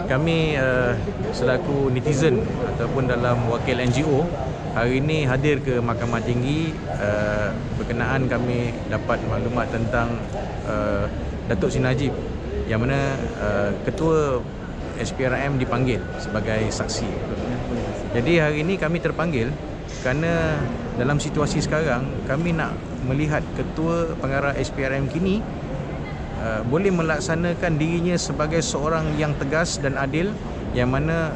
Kami selaku netizen ataupun dalam wakil NGO hari ini hadir ke Mahkamah Tinggi berkenaan kami dapat maklumat tentang Datuk Seri Najib yang mana Ketua SPRM dipanggil sebagai saksi. Jadi hari ini kami terpanggil kerana dalam situasi sekarang kami nak melihat Ketua Pengarah SPRM kini boleh melaksanakan dirinya sebagai seorang yang tegas dan adil, yang mana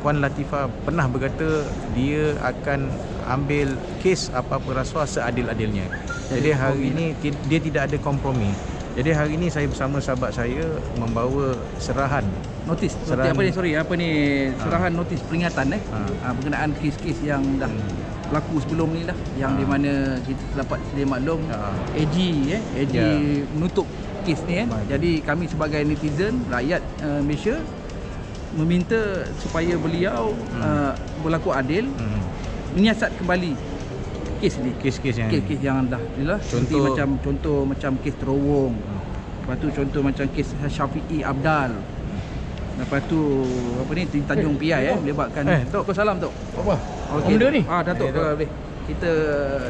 Puan Latifah pernah berkata dia akan ambil kes apa-apa rasuah seadil-adilnya. Jadi hari ini dia tidak ada kompromi. Jadi hari ini saya bersama sahabat saya membawa serahan notis serahan notis peringatan berkenaan kes-kes yang dah berlaku sebelum ni lah, yang di mana kita dapat sedia maklum AG menutup kes ni Jadi kami sebagai netizen rakyat Malaysia meminta supaya beliau berlaku adil, menyiasat kembali kes ni, kes yang dah contoh macam kes Terowong, lepas tu contoh macam kes Syafiqi Abdal, lepas tu Tanjung Piai melibatkan Tok. Kau salam Tok. Apa? Okey. Benda ni? Datuk boleh.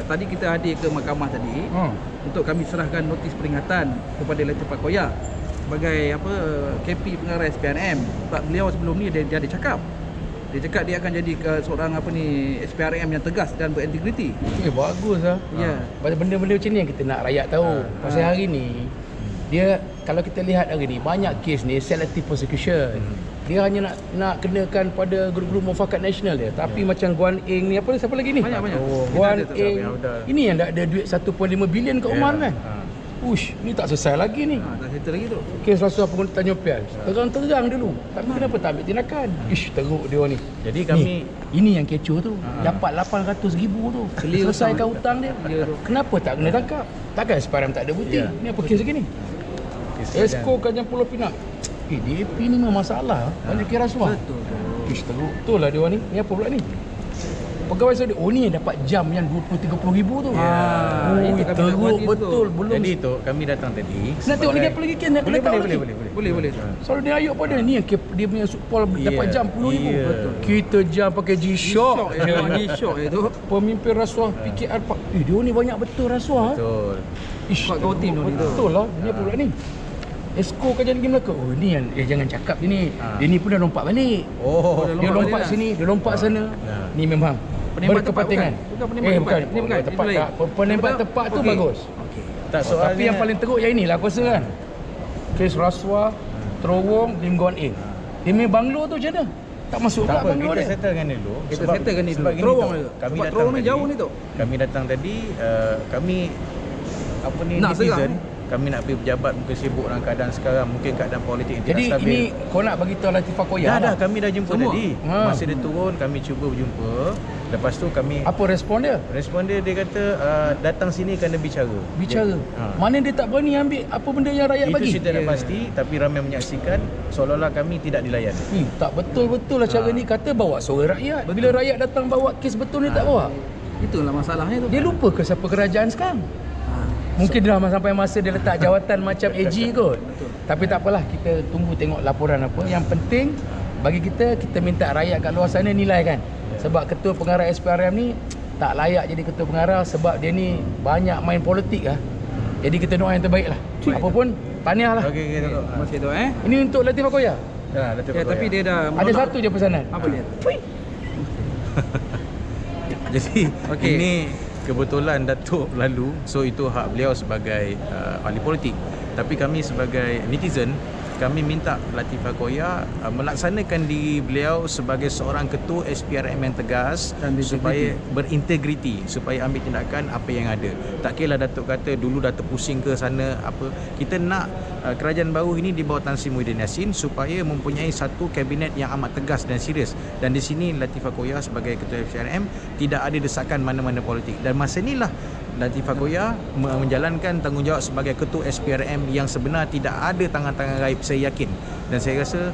Tadi kita hadir ke mahkamah tadi untuk kami serahkan notis peringatan kepada Latifah Koya sebagai KP Pengarah SPRM. Sebab beliau sebelum ni dia ada cakap. Dia cakap dia akan jadi seorang SPRM yang tegas dan berintegriti. Bagus lah. Ya. Benda-benda macam ni yang kita nak rakyat tahu. Pasal hari ni dia, kalau kita lihat hari ni banyak kes ni selective prosecution. Dia hanya nak kenakan pada grup-grup mufakat nasional dia. Tapi macam Guan Eng ni, siapa lagi ni? Banyak. Guan Eng. Ini yang dah ada duit 1.5 bilion kat Oman kan? Ush, ni tak selesai lagi ni. Tak settle lagi tu. Kes rasuah pengguna Tanjung Piai. Terang dulu. Tapi kenapa tak ambil tindakan? Ish, teruk dia ni. Jadi kami ini yang kecoh tu. Dapat 800,000 tu. Selesaikan hutang dia. Kenapa tak kena tangkap? Takkan SPRM tak ada bukti? Ni apa kes lagi ni? Esko Kajang Pulau Pinang. DAP ni memang masalah. Banyak kira rasuah. Ish, teruk. Betul lah dia ni. Ni apa pula ni? Pegawai saya ni yang dapat jam yang 20-30 ribu tu. Itu teruk betul. Belum. Jadi tu kami datang tadi. Nak tengok lagi apa lagi kan? Boleh. Soal dia ayuk pada ni yang dia punya supol dapat jam 10,000. Betul. Kita jam pakai G-Shock. G-Shock itu. Pemimpin rasuah PKR Pak. Dia ni banyak betul rasuah. Betul. Ish, Pak Kau tim tu. Betul lah. Ni apa pula ni? Esko Kajang lagi Melaka. Ni yang jangan cakap dia ni. Dia ni pun dah lompat balik. Dia lompat sini, dia lompat sana. Ni memang berkepentingan. Bukan. Penembak tepat tu bagus. Tak soalnya. Tapi yang paling teruk yang inilah aku rasa kan. Kes rasuah Terowong Lim Guan Eng. Dia main banglo tu macam mana? Tak masuk tak apa, banglo kita dia. settlekan dulu. Terowong kami datang Terowong ni tadi, jauh ni tu. Kami datang tadi kami netizen. Kami nak pergi pejabat, mungkin sibuk dalam keadaan sekarang, mungkin keadaan politik yang jadi tidak stabil. Jadi ini kau nak bagi tahu Latifah Koya? Dah kami dah jumpa semua tadi. Masa dia turun kami cuba berjumpa. Lepas tu kami, apa respon dia? Respon dia kata datang sini kerana bicara. Mana dia tak berani ambil apa benda yang rakyat bagi? Itu saya tak pasti, tapi ramai menyaksikan seolah-olah kami tidak dilayan. Tak betul-betul lah cara ni. Kata bawa suara rakyat. Bila rakyat datang bawa kes betul ni tak bawa. Itulah masalahnya tu. Dia lupa ke siapa kerajaan sekarang? Mungkin dah sampai masa dia letak jawatan macam AG kot. Tapi tak apalah, kita tunggu tengok laporan apa. Yang penting bagi kita minta rakyat kat luar sana nilai kan. Sebab Ketua Pengarah SPRM ni tak layak jadi Ketua Pengarah sebab dia ni banyak main politik lah. Jadi kita doa yang terbaik lah. Apa pun, tahniah lah. Okey, masih tu Ini untuk Latifah Koya? Tapi dia dah ada satu je pesanan. Apa dia? Jadi ini kebetulan Datuk lalu, so itu hak beliau sebagai ahli politik. Tapi kami sebagai netizen, kami minta Latifah Koya melaksanakan diri beliau sebagai seorang ketua SPRM yang tegas supaya berintegriti, supaya ambil tindakan apa yang ada. Tak kira Datuk kata dulu dah terpusing ke sana apa. Kita nak kerajaan baru ini di bawah Tan Sri Muhyiddin Yassin supaya mempunyai satu kabinet yang amat tegas dan serius. Dan di sini Latifah Koya sebagai ketua SPRM tidak ada desakan mana-mana politik. Dan masa inilah Latifah Koya menjalankan tanggungjawab sebagai ketua SPRM yang sebenar tidak ada tangan-tangan gaib, saya yakin. Dan saya rasa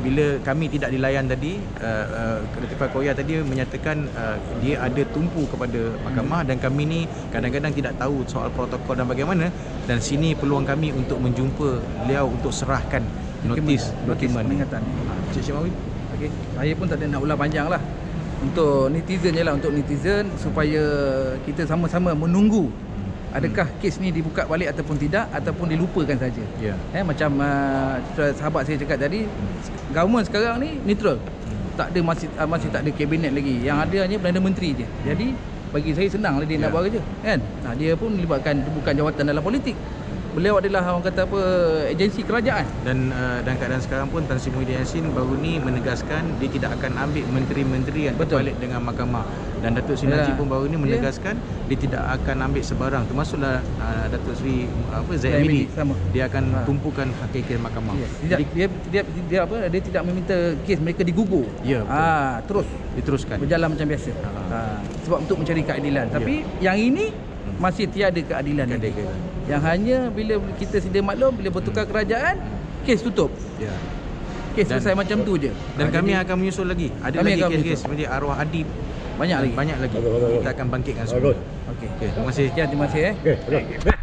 bila kami tidak dilayan tadi, Latifah Koya tadi menyatakan dia ada tumpu kepada mahkamah dan kami ni kadang-kadang tidak tahu soal protokol dan bagaimana, dan sini peluang kami untuk menjumpa beliau untuk serahkan notis dokumen ni. peringatan. Cik Syamawi. Okey. Saya pun tak ada nak ulang panjang lah. Untuk netizen je lah, untuk netizen supaya kita sama-sama menunggu adakah kes ni dibuka balik ataupun tidak, ataupun dilupakan saja. Ya. Macam sahabat saya cakap tadi, government sekarang ni neutral. Tak ada masih tak ada kabinet lagi. Yang ada hanya Perdana Menteri je. Jadi bagi saya senang lah dia nak buat kerja, kan? Dia pun melibatkan bukan jawatan dalam politik. Beliau adalah orang kata apa, agensi kerajaan. Dan dalam keadaan sekarang pun Tan Sri Muhyiddin Yassin baru ni menegaskan dia tidak akan ambil menteri-menteri yang terbalik dengan mahkamah. Dan Datuk Seri Najib pun baru ni menegaskan dia tidak akan ambil sebarang, termasuklah Datuk Seri Zaimidi. Dia akan tumpukan hakikat mahkamah. Dia tidak meminta kes mereka digugur. Ya, terus diteruskan berjalan macam biasa. Sebab untuk mencari keadilan. Tapi yang ini masih tiada keadilan. Yang hanya bila kita sedia maklum, bila bertukar kerajaan, kes tutup. Ya. Kes selesai macam tu je. Dan kami akan menyusul lagi. Ada lagi kes-kes seperti arwah adib. Banyak lagi. Kita akan bangkitkan semua. Okey. Terima kasih. Sekian, terima kasih.